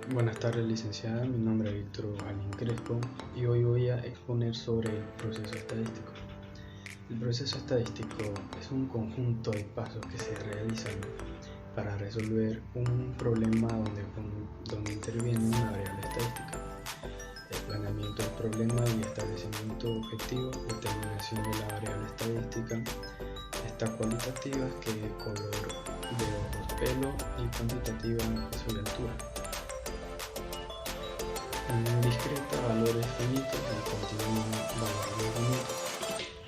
Buenas tardes, licenciada. Mi nombre es Víctor Alín Crespo y hoy voy a exponer sobre el proceso estadístico. El proceso estadístico es un conjunto de pasos que se realizan para resolver un problema donde interviene una variable estadística. El planeamiento del problema y establecimiento de objetivos, determinación de la variable estadística, esta cualitativa que es color de ojos, pelo, y cuantitativa peso y altura. Discreta valores finitos y continúan valores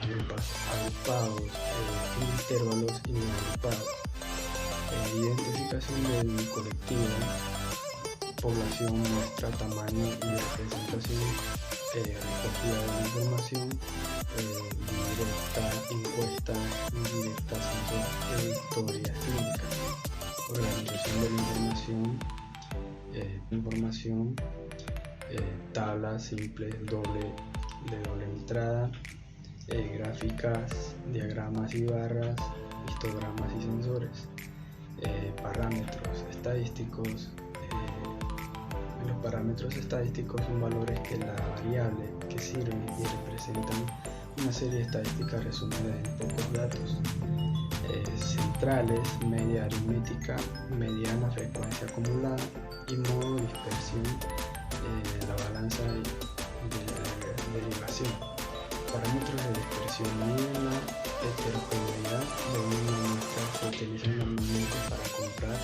finitos, agrupados, intervalos inagrupados, identificación del colectivo, población, muestra, tamaño y representación, recogida de la información, directa, encuesta, indirecta, censo, historias clínicas, organización de la información, tablas simples de doble entrada, gráficas, diagramas y barras, histogramas y sensores, parámetros estadísticos. Los parámetros estadísticos son valores que la variable que sirven y representan una serie de estadísticas resumidas en pocos datos. Centrales, media aritmética, mediana, frecuencia acumulada y modo dispersión, la balanza de derivación. Parámetros de dispersión miden la heterogeneidad de una muestra. Se utilizan normalmente para comprar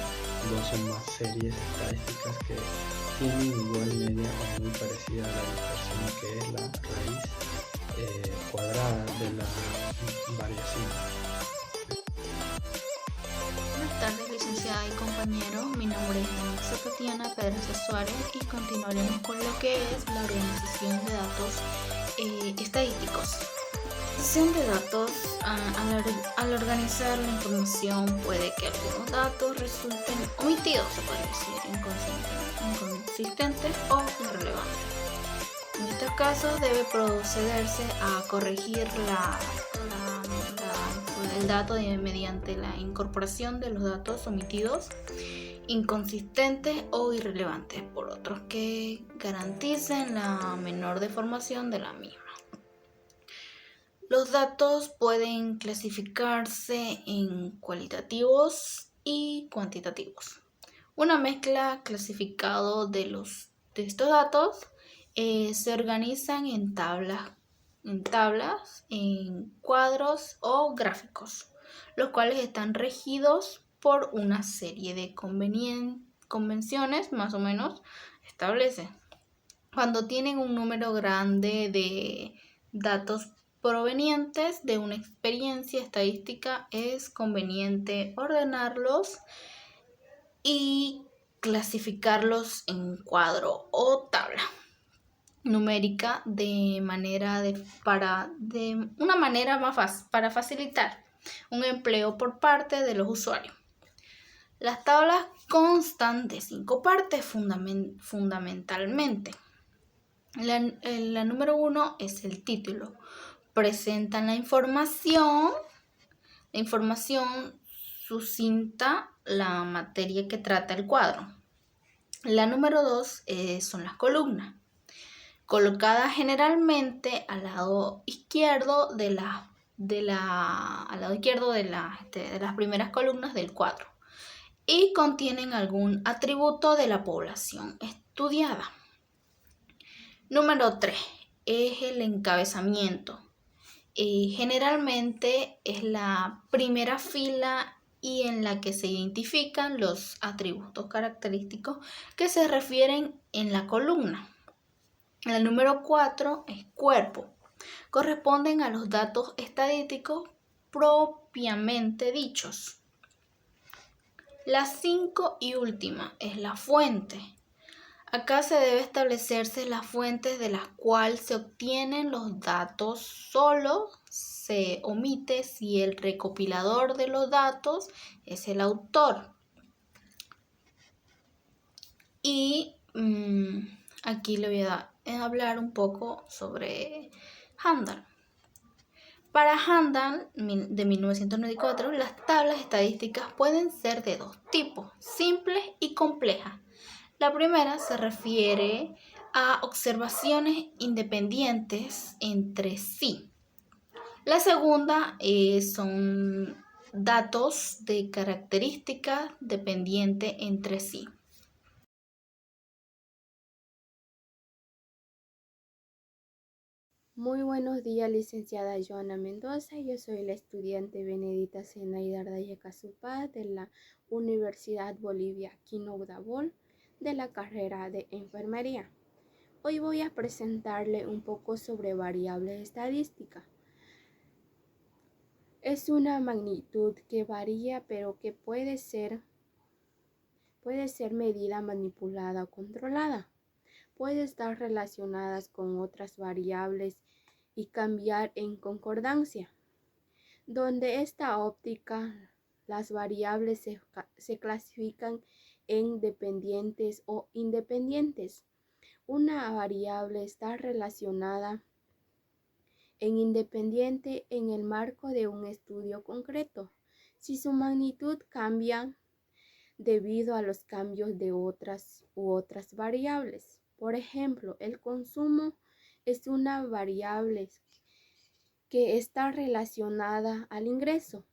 dos o más series estadísticas que tienen igual media o muy parecida a la dispersión, que es la raíz cuadrada de la variación. Buenas tardes, licenciada y compañeros. Mi nombre es Alexa Tatiana Pedraza Suárez y continuaremos con lo que es la organización de datos estadísticos. La organización de datos, al organizar la información, puede que algunos datos resulten omitidos, se puede decir, inconsistentes o irrelevantes. En estos casos debe procederse a corregir el dato mediante la incorporación de los datos omitidos, inconsistentes o irrelevantes por otros que garanticen la menor deformación de la misma. Los datos pueden clasificarse en cualitativos y cuantitativos. Una mezcla clasificado de estos datos se organizan en tablas, en cuadros o gráficos, los cuales están regidos por una serie de convenciones más o menos establecen. Cuando tienen un número grande de datos provenientes de una experiencia estadística, es conveniente ordenarlos y clasificarlos en cuadro o tabla numérica para facilitar un empleo por parte de los usuarios. Las tablas constan de 5 partes fundamentalmente. La número 1 es el título. Presentan la información sucinta, la materia que trata el cuadro. La número 2 son las columnas, colocadas generalmente al lado izquierdo de las primeras columnas del cuadro y contienen algún atributo de la población estudiada. Número 3 es el encabezamiento. Generalmente es la primera fila y en la que se identifican los atributos característicos que se refieren en la columna. La número 4 es cuerpo. Corresponden a los datos estadísticos propiamente dichos. La 5 y última es la fuente. Acá se debe establecerse las fuentes de las cuales se obtienen los datos. Solo se omite si el recopilador de los datos es el autor. Y aquí le voy a hablar un poco sobre Handel. Para Handel, de 1994, las tablas estadísticas pueden ser de dos tipos, simples y complejas. La primera se refiere a observaciones independientes entre sí. La segunda son datos de características dependientes entre sí. Muy buenos días, licenciada Joana Mendoza. Yo soy la estudiante Benedita Zenaida Ardaya Casupá de la Universidad Bolivia Quino-Udabol de la carrera de Enfermería. Hoy voy a presentarle un poco sobre variables estadísticas. Es una magnitud que varía pero que puede ser medida, manipulada o controlada. Puede estar relacionadas con otras variables y cambiar en concordancia. Donde esta óptica, las variables se clasifican en dependientes o independientes. Una variable está relacionada en independiente en el marco de un estudio concreto, si su magnitud cambia debido a los cambios de otras variables. Por ejemplo, el consumo es una variable que está relacionada al ingreso.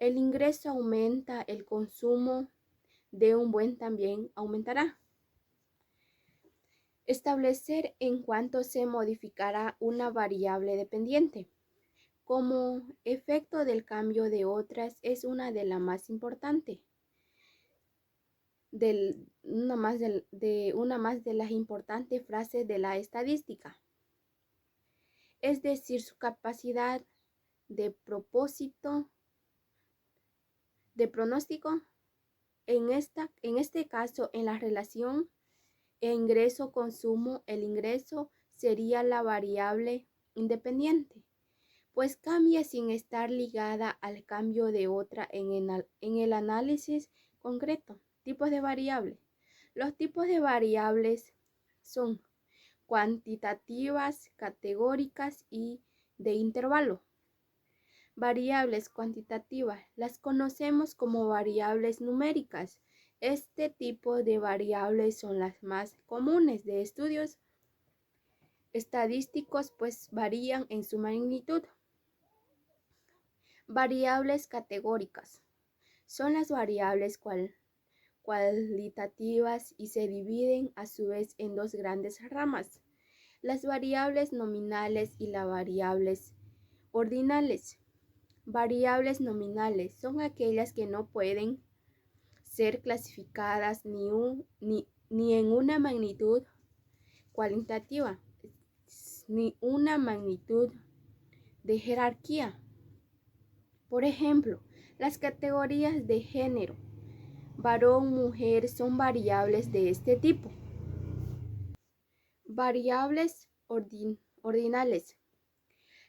El ingreso aumenta, el consumo de un buen también aumentará. Establecer en cuánto se modificará una variable dependiente. Como efecto del cambio de otras es una de las más importantes. Una más de las importantes frases de la estadística. Es decir, su capacidad de pronóstico, en este caso, en la relación ingreso-consumo, el ingreso sería la variable independiente, pues cambia sin estar ligada al cambio de otra en el análisis concreto. Tipos de variables. Los tipos de variables son cuantitativas, categóricas y de intervalo. Variables cuantitativas las conocemos como variables numéricas. Este tipo de variables son las más comunes de estudios estadísticos, pues varían en su magnitud. Variables categóricas son las variables cualitativas y se dividen a su vez en dos grandes ramas: las variables nominales y las variables ordinales. Variables nominales son aquellas que no pueden ser clasificadas ni en una magnitud cualitativa ni una magnitud de jerarquía. Por ejemplo, las categorías de género, varón, mujer, son variables de este tipo. Variables ordinales.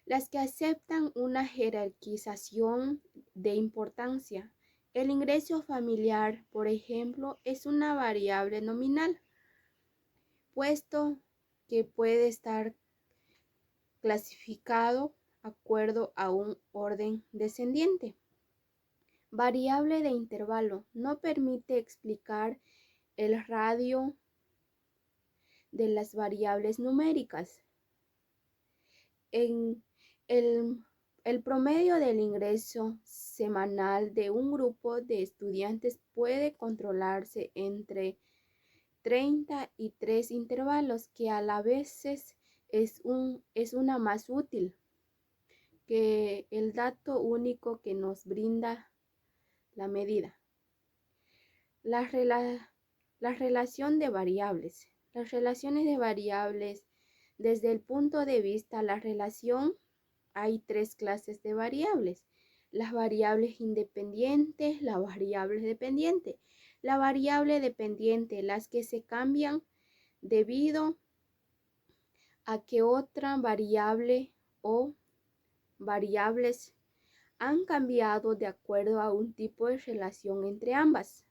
Las que aceptan una jerarquización de importancia. El ingreso familiar, por ejemplo, es una variable nominal, puesto que puede estar clasificado de acuerdo a un orden descendiente. Variable de intervalo. No permite explicar el radio de las variables numéricas. En el promedio del ingreso semanal de un grupo de estudiantes puede controlarse entre 33 intervalos, que a la vez es una más útil que el dato único que nos brinda la medida. La relación de variables. Las relaciones de variables, desde el punto de vista de la relación, hay tres clases de variables: las variables independientes, las variables dependientes. La variable dependiente, las que se cambian debido a que otra variable o variables han cambiado de acuerdo a un tipo de relación entre ambas.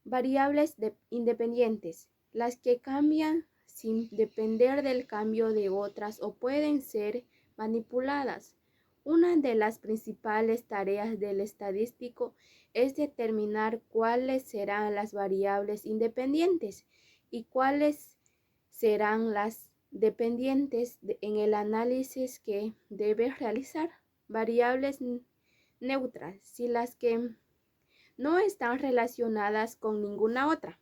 Variables independientes, las que cambian sin depender del cambio de otras o pueden ser manipuladas. Una de las principales tareas del estadístico es determinar cuáles serán las variables independientes y cuáles serán las dependientes en el análisis que debe realizar. Variables neutras y las que no están relacionadas con ninguna otra.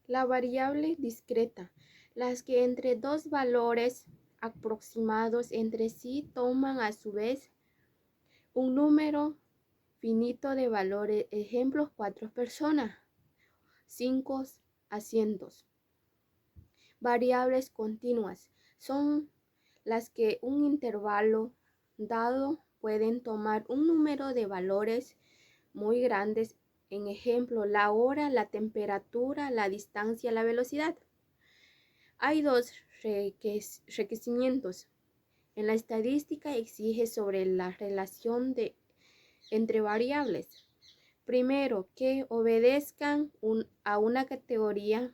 La variable discreta, las que entre dos valores aproximados entre sí toman a su vez un número finito de valores, ejemplos 4 personas, 5 asientos. Variables continuas son las que un intervalo dado pueden tomar un número de valores muy grandes, en ejemplo, la hora, la temperatura, la distancia, la velocidad. Hay dos requerimientos. En la estadística exige sobre la relación entre variables. Primero, que obedezcan a una categoría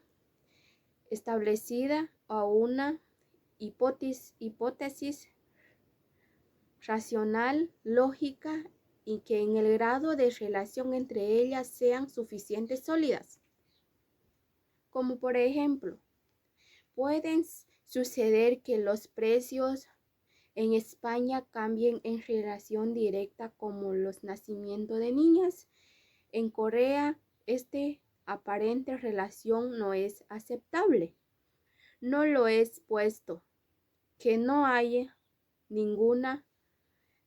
establecida o a una hipótesis racional, lógica y que en el grado de relación entre ellas sean suficientemente sólidas. Como por ejemplo, pueden suceder que los precios en España cambien en relación directa como los nacimientos de niñas. En Corea, esta aparente relación no es aceptable. No lo es puesto que no hay ninguna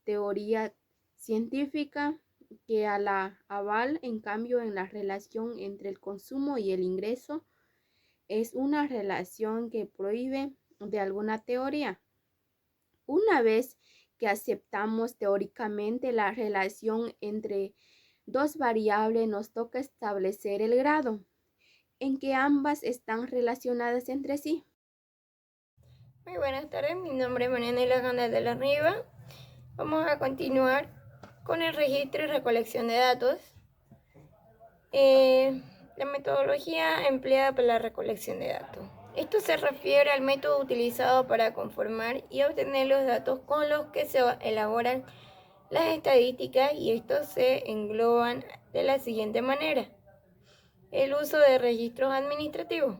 teoría científica que a la aval, en cambio, en la relación entre el consumo y el ingreso es una relación que prohíbe de alguna teoría. Una vez que aceptamos teóricamente la relación entre dos variables, nos toca establecer el grado en que ambas están relacionadas entre sí. Muy buenas tardes, mi nombre es Marianela Ganda de la Riva. Vamos a continuar con el registro y recolección de datos. La metodología empleada para la recolección de datos. Esto se refiere al método utilizado para conformar y obtener los datos con los que se elaboran las estadísticas, y estos se engloban de la siguiente manera. El uso de registros administrativos.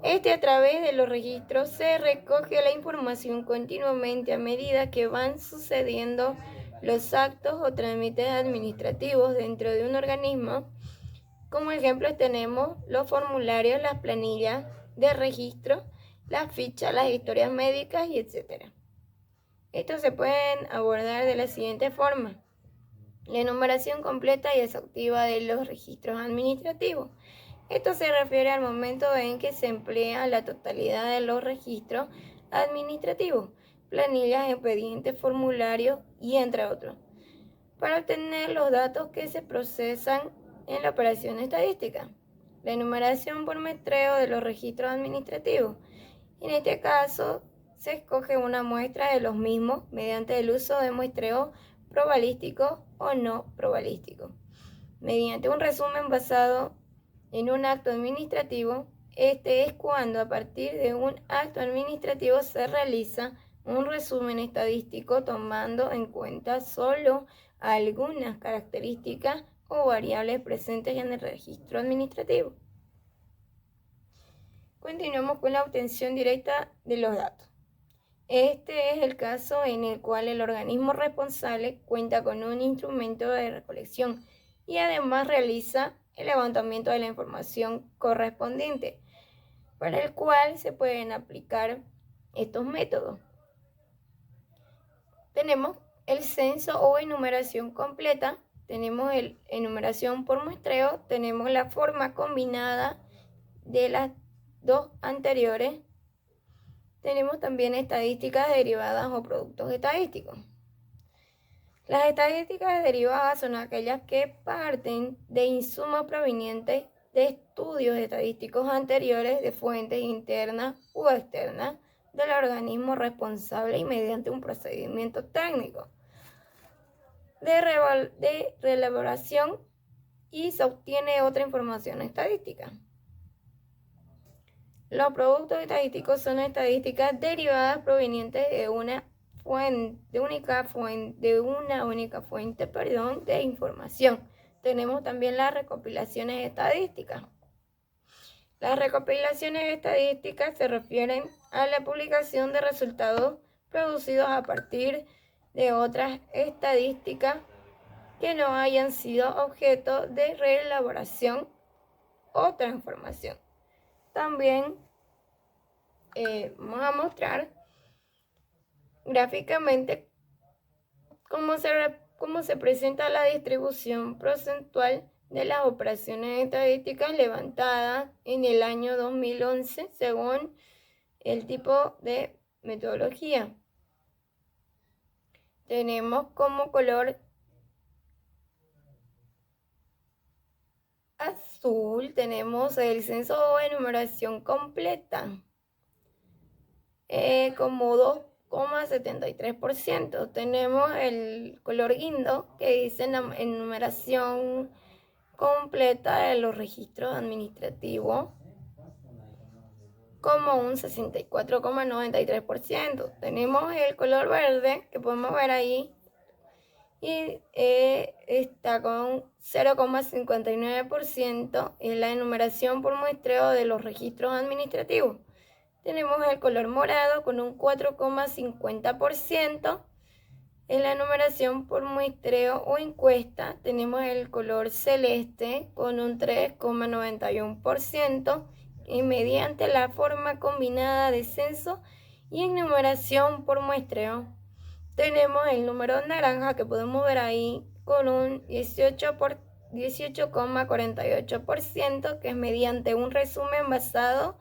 A través de los registros se recoge la información continuamente a medida que van sucediendo los actos o trámites administrativos dentro de un organismo. Como ejemplos tenemos los formularios, las planillas de registro, las fichas, las historias médicas y etc. Estos se pueden abordar de la siguiente forma. La enumeración completa y exhaustiva de los registros administrativos. Esto se refiere al momento en que se emplea la totalidad de los registros administrativos, planillas, expedientes, formularios y entre otros, para obtener los datos que se procesan en la operación estadística. La enumeración por muestreo de los registros administrativos. En este caso, se escoge una muestra de los mismos mediante el uso de muestreo probabilístico o no probabilístico. Mediante un resumen basado en un acto administrativo, este es cuando a partir de un acto administrativo se realiza un resumen estadístico tomando en cuenta solo algunas características o variables presentes en el registro administrativo. Continuamos con la obtención directa de los datos. Este es el caso en el cual el organismo responsable cuenta con un instrumento de recolección y además realiza el levantamiento de la información correspondiente, para el cual se pueden aplicar estos métodos. Tenemos el censo o enumeración completa, tenemos la enumeración por muestreo, tenemos la forma combinada de las dos anteriores, tenemos también estadísticas derivadas o productos estadísticos. Las estadísticas derivadas son aquellas que parten de insumos provenientes de estudios estadísticos anteriores de fuentes internas u externas del organismo responsable y mediante un procedimiento técnico de reelaboración y se obtiene otra información estadística. Los productos estadísticos son estadísticas derivadas provenientes de una una única fuente de información. Tenemos también las recopilaciones estadísticas. Las recopilaciones estadísticas se refieren a la publicación de resultados producidos a partir de otras estadísticas que no hayan sido objeto de reelaboración o transformación. También vamos a mostrar gráficamente cómo se presenta la distribución porcentual de las operaciones estadísticas levantadas en el año 2011 según el tipo de metodología. Tenemos como color azul, tenemos el censo o enumeración completa, como 2,73%. Tenemos el color guindo que dice enumeración completa de los registros administrativos, como un 64,93%. Tenemos el color verde que podemos ver ahí y está con 0,59% en la enumeración por muestreo de los registros administrativos. Tenemos el color morado con un 4,50%. En la enumeración por muestreo o encuesta tenemos el color celeste con un 3,91% y mediante la forma combinada de censo y enumeración por muestreo. Tenemos el número naranja que podemos ver ahí con un 18,48%, que es mediante un resumen basado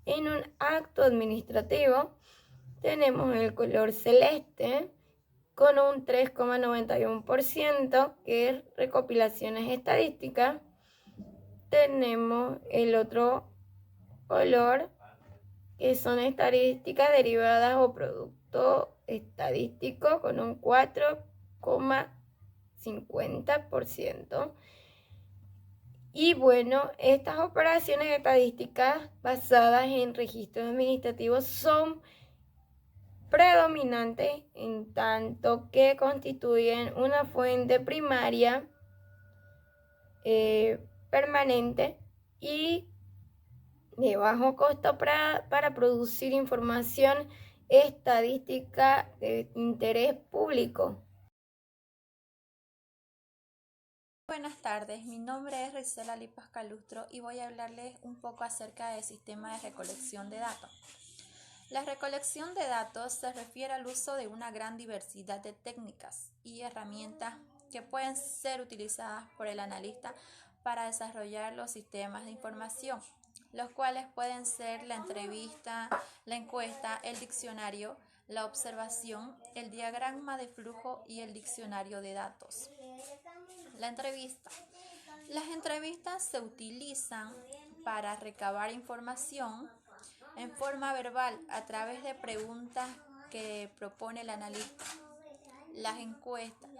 en un acto administrativo. Tenemos el color celeste con un 3,91%, que es recopilaciones estadísticas. Tenemos el otro color, que son estadísticas derivadas o producto estadístico, con un 4,50%. Y bueno, estas operaciones estadísticas basadas en registros administrativos son predominantes en tanto que constituyen una fuente primaria permanente y de bajo costo para producir información estadística de interés público. Buenas tardes, mi nombre es Rizela Lipas Calustro y voy a hablarles un poco acerca del sistema de recolección de datos. La recolección de datos se refiere al uso de una gran diversidad de técnicas y herramientas que pueden ser utilizadas por el analista para desarrollar los sistemas de información, los cuales pueden ser la entrevista, la encuesta, el diccionario, la observación, el diagrama de flujo y el diccionario de datos. La entrevista. Las entrevistas se utilizan para recabar información en forma verbal a través de preguntas que propone el analista. Las encuestas.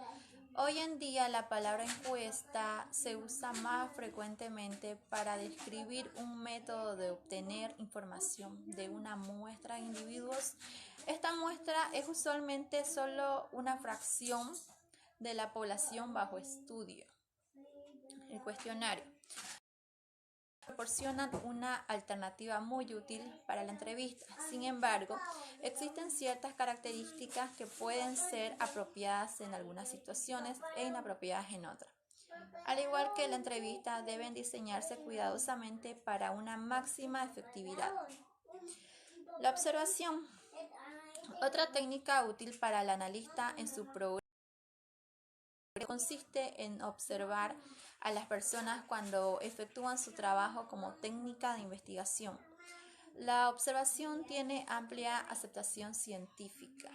Hoy en día la palabra encuesta se usa más frecuentemente para describir un método de obtener información de una muestra de individuos. Esta muestra es usualmente solo una fracción de la población bajo estudio. El cuestionario. Proporcionan una alternativa muy útil para la entrevista. Sin embargo, existen ciertas características que pueden ser apropiadas en algunas situaciones e inapropiadas en otras. Al igual que la entrevista, deben diseñarse cuidadosamente para una máxima efectividad. La observación. Otra técnica útil para el analista en su programa consiste en observar a las personas cuando efectúan su trabajo como técnica de investigación. La observación tiene amplia aceptación científica.